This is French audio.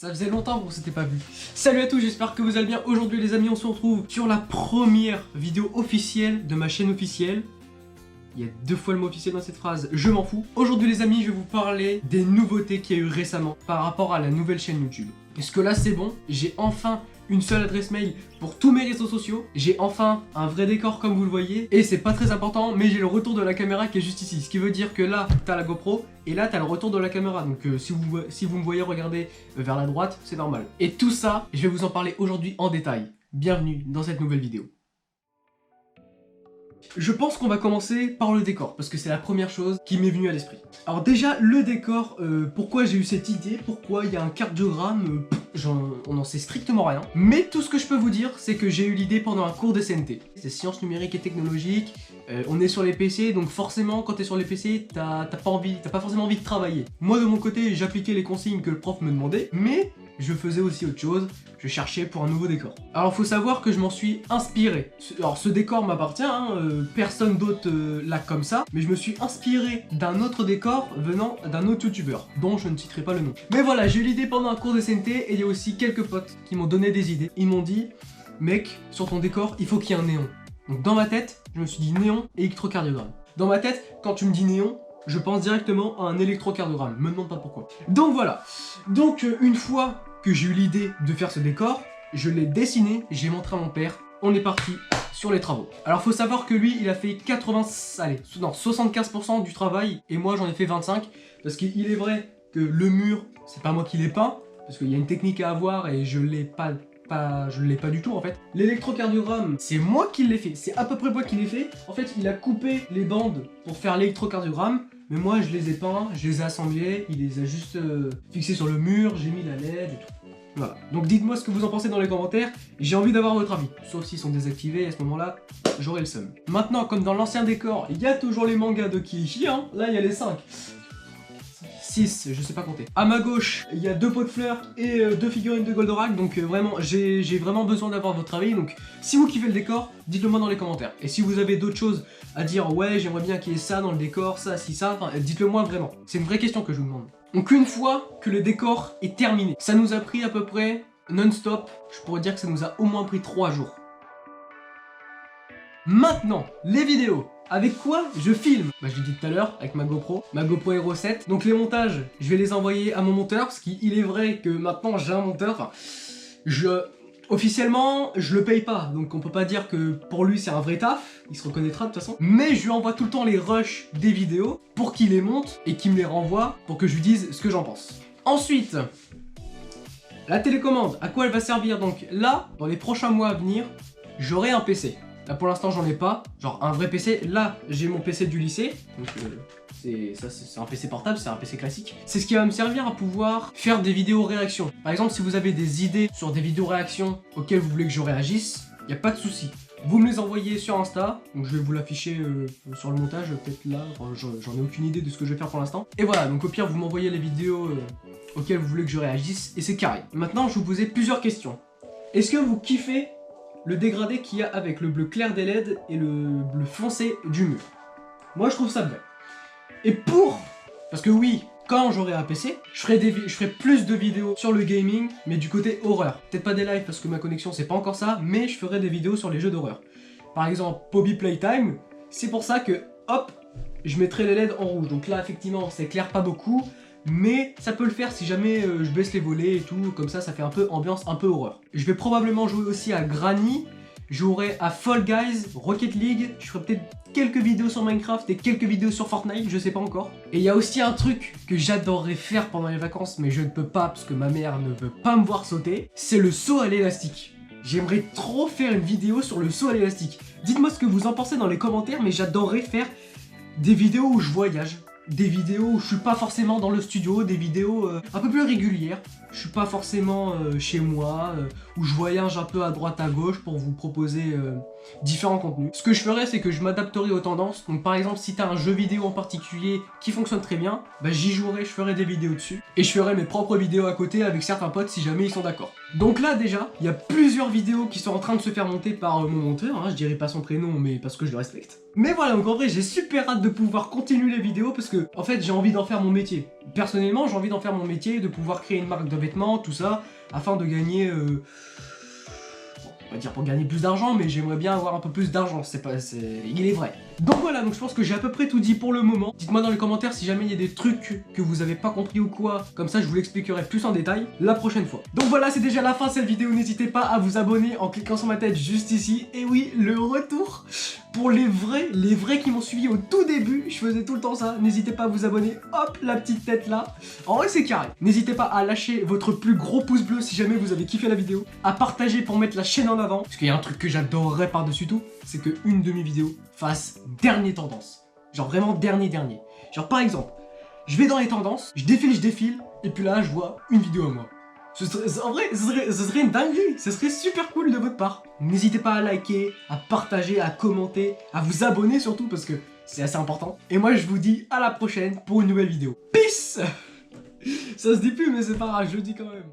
Ça faisait longtemps qu'on s'était pas vu. Salut à tous, j'espère que vous allez bien. Aujourd'hui les amis, on se retrouve sur la première vidéo officielle de ma chaîne officielle. Il y a deux fois le mot officiel dans cette phrase, je m'en fous. Aujourd'hui les amis, je vais vous parler des nouveautés qu'il y a eu récemment par rapport à la nouvelle chaîne YouTube. Est-ce que là c'est bon? J'ai enfin une seule adresse mail pour tous mes réseaux sociaux. J'ai enfin un vrai décor comme vous le voyez. Et c'est pas très important, mais j'ai le retour de la caméra qui est juste ici. Ce qui veut dire que là, t'as la GoPro et là, t'as le retour de la caméra. Donc si vous me voyez regarder vers la droite, c'est normal. Et tout ça, je vais vous en parler aujourd'hui en détail. Bienvenue dans cette nouvelle vidéo. Je pense qu'on va commencer par le décor, parce que c'est la première chose qui m'est venue à l'esprit. Alors déjà, le décor, pourquoi j'ai eu cette idée, pourquoi il y a un cardiogramme, on n'en sait strictement rien. Mais tout ce que je peux vous dire, c'est que j'ai eu l'idée pendant un cours de SNT. C'est sciences numériques et technologiques, on est sur les PC, donc forcément, quand t'es sur les PC, t'as pas forcément envie de travailler. Moi, de mon côté, j'appliquais les consignes que le prof me demandait, mais je faisais aussi autre chose, je cherchais pour un nouveau décor. Alors faut savoir que je m'en suis inspiré. Alors ce décor m'appartient, hein, personne d'autre l'a comme ça, mais je me suis inspiré d'un autre décor venant d'un autre youtubeur, dont je ne citerai pas le nom. Mais voilà, j'ai eu l'idée pendant un cours de SNT et il y a aussi quelques potes qui m'ont donné des idées. Ils m'ont dit, mec, sur ton décor, il faut qu'il y ait un néon. Donc dans ma tête, je me suis dit néon et électrocardiogramme. Dans ma tête, quand tu me dis néon, je pense directement à un électrocardiogramme, me demande pas pourquoi. Donc voilà, donc une fois que j'ai eu l'idée de faire ce décor, je l'ai dessiné, j'ai montré à mon père, on est parti sur les travaux. Alors faut savoir que lui, il a fait 75% du travail, et moi j'en ai fait 25, parce qu'il est vrai que le mur, c'est pas moi qui l'ai peint, parce qu'il y a une technique à avoir et je l'ai pas du tout en fait. L'électrocardiogramme, c'est moi qui l'ai fait, c'est à peu près moi qui l'ai fait. En fait, il a coupé les bandes pour faire l'électrocardiogramme, mais moi je les ai peints, je les ai assemblés, il les a juste fixés sur le mur, j'ai mis la LED et tout. Voilà. Donc dites-moi ce que vous en pensez dans les commentaires, j'ai envie d'avoir votre avis. Sauf s'ils sont désactivés, à ce moment-là, j'aurai le seum. Maintenant, comme dans l'ancien décor, il y a toujours les mangas de Kiichi, hein. Là il y a les 5. 6, je sais pas compter. À ma gauche, il y a 2 pots de fleurs et 2 figurines de Goldorak, donc vraiment, j'ai vraiment besoin d'avoir votre avis. Donc si vous kiffez le décor, dites-le moi dans les commentaires. Et si vous avez d'autres choses à dire, ouais, j'aimerais bien qu'il y ait ça dans le décor, ça, si ça, enfin, dites-le moi vraiment. C'est une vraie question que je vous demande. Donc une fois que le décor est terminé, ça nous a pris à peu près non-stop, je pourrais dire que ça nous a au moins pris 3 jours. Maintenant, les vidéos. Avec quoi je filme? Bah je l'ai dit tout à l'heure, avec ma GoPro Hero 7. Donc les montages, je vais les envoyer à mon monteur, parce qu'il est vrai que maintenant j'ai un monteur, enfin, officiellement, je le paye pas, donc on peut pas dire que pour lui c'est un vrai taf, il se reconnaîtra de toute façon. Mais je lui envoie tout le temps les rushs des vidéos, pour qu'il les monte, et qu'il me les renvoie, pour que je lui dise ce que j'en pense. Ensuite, la télécommande, à quoi elle va servir? Donc là, dans les prochains mois à venir, j'aurai un PC. Là pour l'instant j'en ai pas, genre un vrai PC. Là j'ai mon PC du lycée, donc c'est un PC portable, c'est un PC classique. C'est ce qui va me servir à pouvoir faire des vidéos réactions. Par exemple, si vous avez des idées sur des vidéos réactions auxquelles vous voulez que je réagisse, y a pas de souci. Vous me les envoyez sur Insta, donc je vais vous l'afficher sur le montage, peut-être là, enfin, j'en ai aucune idée de ce que je vais faire pour l'instant. Et voilà, donc au pire vous m'envoyez les vidéos auxquelles vous voulez que je réagisse, et c'est carré. Maintenant je vais vous poser plusieurs questions. Est-ce que vous kiffez le dégradé qu'il y a avec le bleu clair des LED et le bleu foncé du mur? Moi je trouve ça bien. Et parce que oui, quand j'aurai un PC, je ferai plus de vidéos sur le gaming, mais du côté horreur. Peut-être pas des lives parce que ma connexion c'est pas encore ça, mais je ferai des vidéos sur les jeux d'horreur. Par exemple, Poppy Playtime, c'est pour ça que, hop, je mettrai les LED en rouge. Donc là effectivement c'est clair pas beaucoup, mais ça peut le faire si jamais je baisse les volets et tout, comme ça fait un peu ambiance, un peu horreur. Je vais probablement jouer aussi à Granny, je jouerai à Fall Guys, Rocket League, je ferai peut-être quelques vidéos sur Minecraft et quelques vidéos sur Fortnite, je sais pas encore. Et il y a aussi un truc que j'adorerais faire pendant les vacances, mais je ne peux pas parce que ma mère ne veut pas me voir sauter, c'est le saut à l'élastique. J'aimerais trop faire une vidéo sur le saut à l'élastique. Dites-moi ce que vous en pensez dans les commentaires, mais j'adorerais faire des vidéos où je voyage. Des vidéos où je suis pas forcément dans le studio, des vidéos un peu plus régulières. Je suis pas forcément chez moi, où je voyage un peu à droite à gauche pour vous proposer différents contenus. Ce que je ferais, c'est que je m'adapterai aux tendances. Donc par exemple, si t'as un jeu vidéo en particulier qui fonctionne très bien, bah j'y jouerai, je ferai des vidéos dessus. Et je ferai mes propres vidéos à côté avec certains potes si jamais ils sont d'accord. Donc là déjà, il y a plusieurs vidéos qui sont en train de se faire monter par mon monteur, hein. Je dirai pas son prénom, mais parce que je le respecte. Mais voilà, donc en vrai, j'ai super hâte de pouvoir continuer les vidéos parce que, en fait, j'ai envie d'en faire mon métier. Personnellement, j'ai envie d'en faire mon métier, de pouvoir créer une marque de vêtements, tout ça, afin de gagner... on va dire pour gagner plus d'argent, mais j'aimerais bien avoir un peu plus d'argent, il est vrai. Donc voilà, donc je pense que j'ai à peu près tout dit pour le moment. Dites-moi dans les commentaires si jamais il y a des trucs que vous avez pas compris ou quoi, comme ça je vous l'expliquerai plus en détail la prochaine fois. Donc voilà, c'est déjà la fin de cette vidéo, n'hésitez pas à vous abonner en cliquant sur ma tête juste ici. Et oui, le retour pour les vrais qui m'ont suivi au tout début, je faisais tout le temps ça, n'hésitez pas à vous abonner, hop, la petite tête là. En vrai c'est carré. N'hésitez pas à lâcher votre plus gros pouce bleu si jamais vous avez kiffé la vidéo, à partager pour mettre la chaîne en avant, parce qu'il y a un truc que j'adorerais par-dessus tout, c'est qu'une de mes vidéos fasse dernier tendance. Genre vraiment dernier. Genre par exemple, je vais dans les tendances, je défile, et puis là je vois une vidéo à moi. En vrai, ce serait une dinguerie, ce serait super cool de votre part. N'hésitez pas à liker, à partager, à commenter, à vous abonner surtout parce que c'est assez important. Et moi je vous dis à la prochaine pour une nouvelle vidéo. Peace. Ça se dit plus mais c'est pas grave, je le dis quand même.